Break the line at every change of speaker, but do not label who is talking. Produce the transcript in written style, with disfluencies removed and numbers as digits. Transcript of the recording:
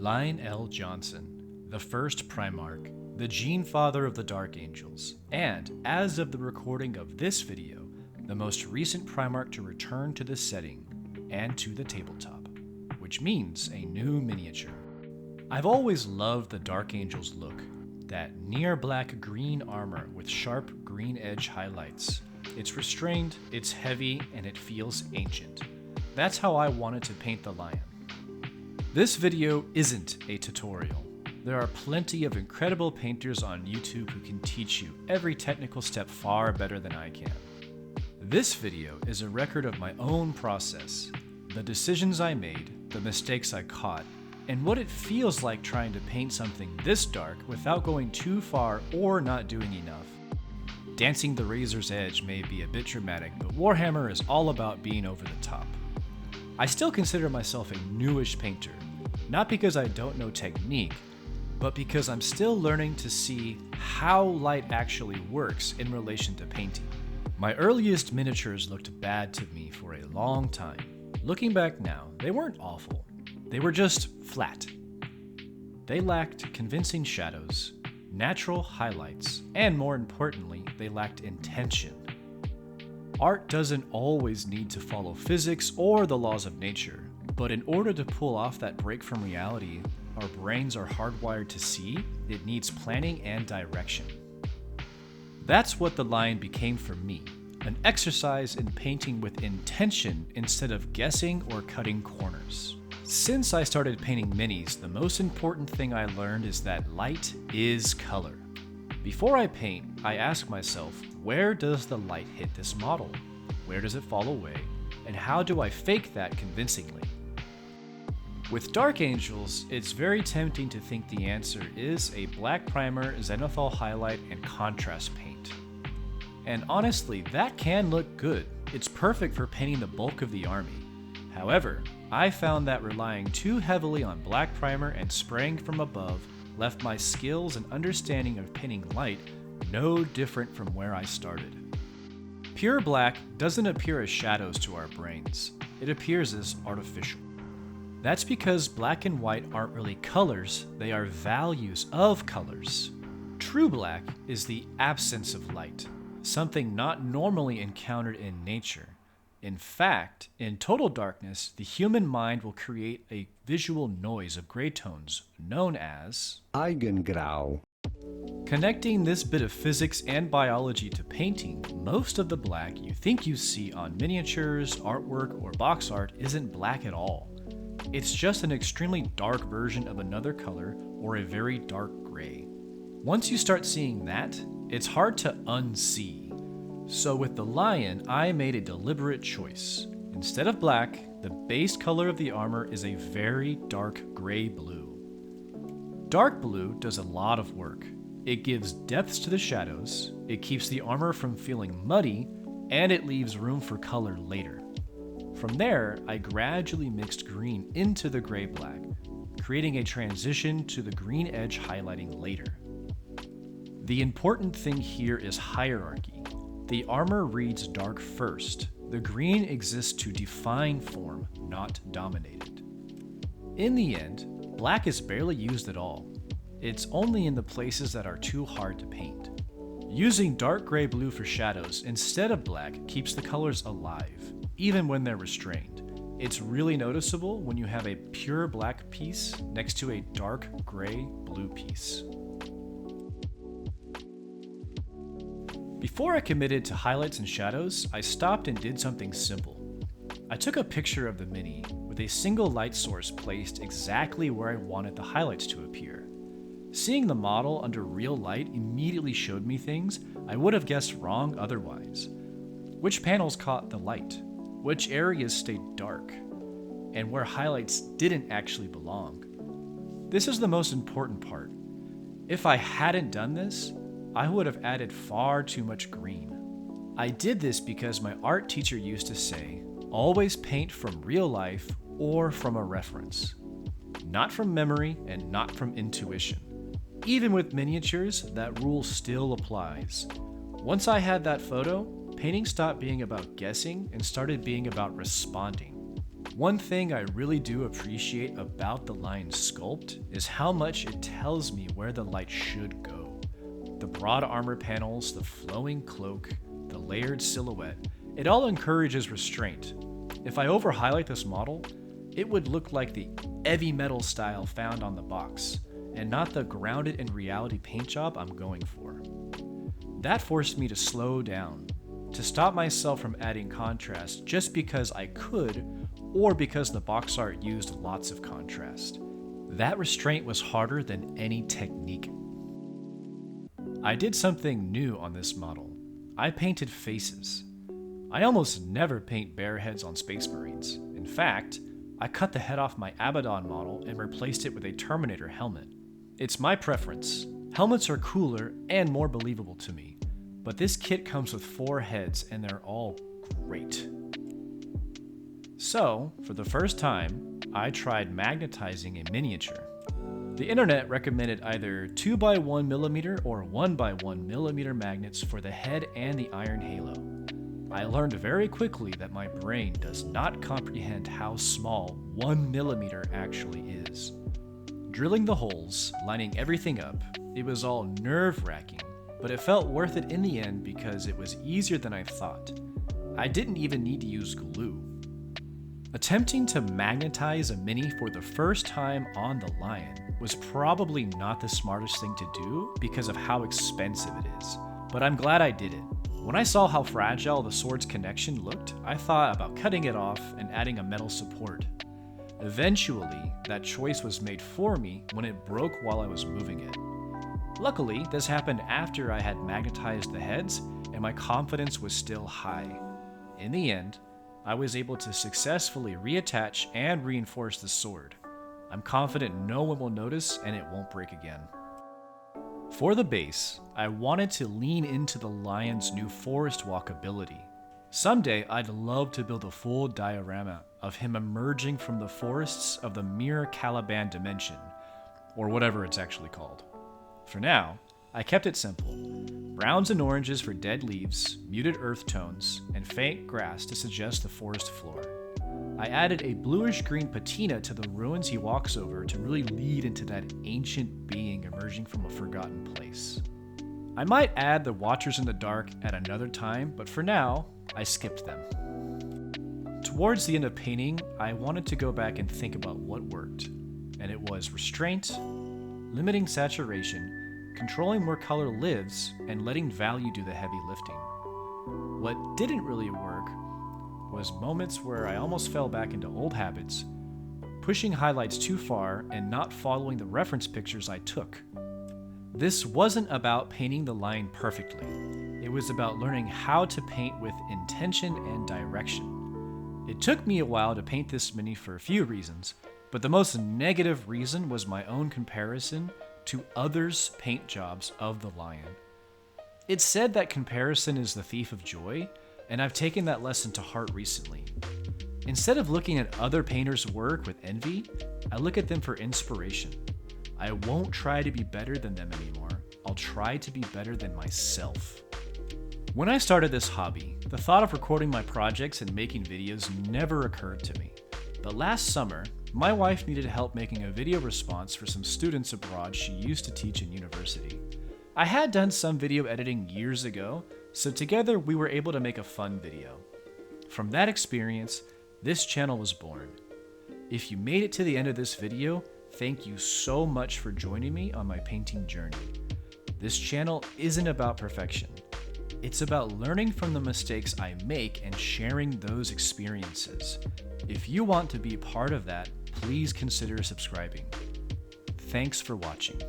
Lionel Johnson, the first Primarch, the Gene Father of the Dark Angels, and, as of the recording of this video, the most recent Primarch to return to the setting and to the tabletop, which means a new miniature. I've always loved the Dark Angels look, that near black green armor with sharp green edge highlights. It's restrained, it's heavy, and it feels ancient. That's how I wanted to paint the lion. This video isn't a tutorial. There are plenty of incredible painters on YouTube who can teach you every technical step far better than I can. This video is a record of my own process, the decisions I made, the mistakes I caught, and what it feels like trying to paint something this dark without going too far or not doing enough. Dancing the razor's edge may be a bit dramatic, but Warhammer is all about being over the top. I still consider myself a newish painter, not because I don't know technique, but because I'm still learning to see how light actually works in relation to painting. My earliest miniatures looked bad to me for a long time. Looking back now, they weren't awful. They were just flat. They lacked convincing shadows, natural highlights, and more importantly, they lacked intention. Art doesn't always need to follow physics or the laws of nature, but in order to pull off that break from reality our brains are hardwired to see, it needs planning and direction. That's what the lion became for me, an exercise in painting with intention instead of guessing or cutting corners. Since I started painting minis, the most important thing I learned is that light is color. Before I paint, I ask myself, where does the light hit this model? Where does it fall away? And how do I fake that convincingly? With Dark Angels, it's very tempting to think the answer is a black primer, zenithal highlight, and contrast paint. And honestly, that can look good. It's perfect for painting the bulk of the army. However, I found that relying too heavily on black primer and spraying from above left my skills and understanding of painting light no different from where I started. Pure black doesn't appear as shadows to our brains. It appears as artificial. That's because black and white aren't really colors, they are values of colors. True black is the absence of light, something not normally encountered in nature. In fact, in total darkness, the human mind will create a visual noise of gray tones known as
Eigengrau.
Connecting this bit of physics and biology to painting, most of the black you think you see on miniatures, artwork, or box art isn't black at all. It's just an extremely dark version of another color or a very dark gray. Once you start seeing that, it's hard to unsee. So with the lion, I made a deliberate choice. Instead of black, the base color of the armor is a very dark gray blue. Dark blue does a lot of work. It gives depths to the shadows, it keeps the armor from feeling muddy, and it leaves room for color later. From there, I gradually mixed green into the gray-black, creating a transition to the green edge highlighting later. The important thing here is hierarchy. The armor reads dark first. The green exists to define form, not dominate it. In the end, black is barely used at all. It's only in the places that are too hard to paint. Using dark gray blue for shadows instead of black keeps the colors alive, even when they're restrained. It's really noticeable when you have a pure black piece next to a dark gray blue piece. Before I committed to highlights and shadows, I stopped and did something simple. I took a picture of the mini with a single light source placed exactly where I wanted the highlights to appear. Seeing the model under real light immediately showed me things I would have guessed wrong otherwise. Which panels caught the light, which areas stayed dark, and where highlights didn't actually belong. This is the most important part. If I hadn't done this, I would have added far too much green. I did this because my art teacher used to say, always paint from real life or from a reference. Not from memory and not from intuition. Even with miniatures, that rule still applies. Once I had that photo, painting stopped being about guessing and started being about responding. One thing I really do appreciate about the lion's sculpt is how much it tells me where the light should go. The broad armor panels, the flowing cloak, the layered silhouette, it all encourages restraint. If I over-highlight this model, it would look like the heavy metal style found on the box, and not the grounded in reality paint job I'm going for. That forced me to slow down, to stop myself from adding contrast just because I could, or because the box art used lots of contrast. That restraint was harder than any technique. I did something new on this model. I painted faces. I almost never paint bare heads on Space Marines. In fact, I cut the head off my Abaddon model and replaced it with a Terminator helmet. It's my preference. Helmets are cooler and more believable to me, but this kit comes with 4 heads and they're all great. So, for the first time, I tried magnetizing a miniature. The internet recommended either 2x1mm or 1x1mm magnets for the head and the iron halo. I learned very quickly that my brain does not comprehend how small 1mm actually is. Drilling the holes, lining everything up, it was all nerve-wracking, but it felt worth it in the end because it was easier than I thought. I didn't even need to use glue. Attempting to magnetize a mini for the first time on the Lion was probably not the smartest thing to do because of how expensive it is, but I'm glad I did it. When I saw how fragile the sword's connection looked, I thought about cutting it off and adding a metal support. Eventually, that choice was made for me when it broke while I was moving it. Luckily, this happened after I had magnetized the heads and my confidence was still high. In the end, I was able to successfully reattach and reinforce the sword. I'm confident no one will notice and it won't break again. For the base, I wanted to lean into the Lion's new forest walk ability. Someday, I'd love to build a full diorama of him emerging from the forests of the Mirror Caliban dimension, or whatever it's actually called. For now, I kept it simple. Browns and oranges for dead leaves, muted earth tones, and faint grass to suggest the forest floor. I added a bluish-green patina to the ruins he walks over to really lead into that ancient being emerging from a forgotten place. I might add the Watchers in the Dark at another time, but for now, I skipped them. Towards the end of painting, I wanted to go back and think about what worked, and it was restraint, limiting saturation, controlling where color lives, and letting value do the heavy lifting. What didn't really work was moments where I almost fell back into old habits, pushing highlights too far and not following the reference pictures I took. This wasn't about painting the Lion perfectly. It was about learning how to paint with intention and direction. It took me a while to paint this mini for a few reasons, but the most negative reason was my own comparison to others' paint jobs of the Lion. It's said that comparison is the thief of joy, and I've taken that lesson to heart recently. Instead of looking at other painters' work with envy, I look at them for inspiration. I won't try to be better than them anymore. I'll try to be better than myself. When I started this hobby, the thought of recording my projects and making videos never occurred to me. But last summer, my wife needed help making a video response for some students abroad she used to teach in university. I had done some video editing years ago, so together we were able to make a fun video. From that experience, this channel was born. If you made it to the end of this video, thank you so much for joining me on my painting journey. This channel isn't about perfection. It's about learning from the mistakes I make and sharing those experiences. If you want to be part of that, please consider subscribing. Thanks for watching.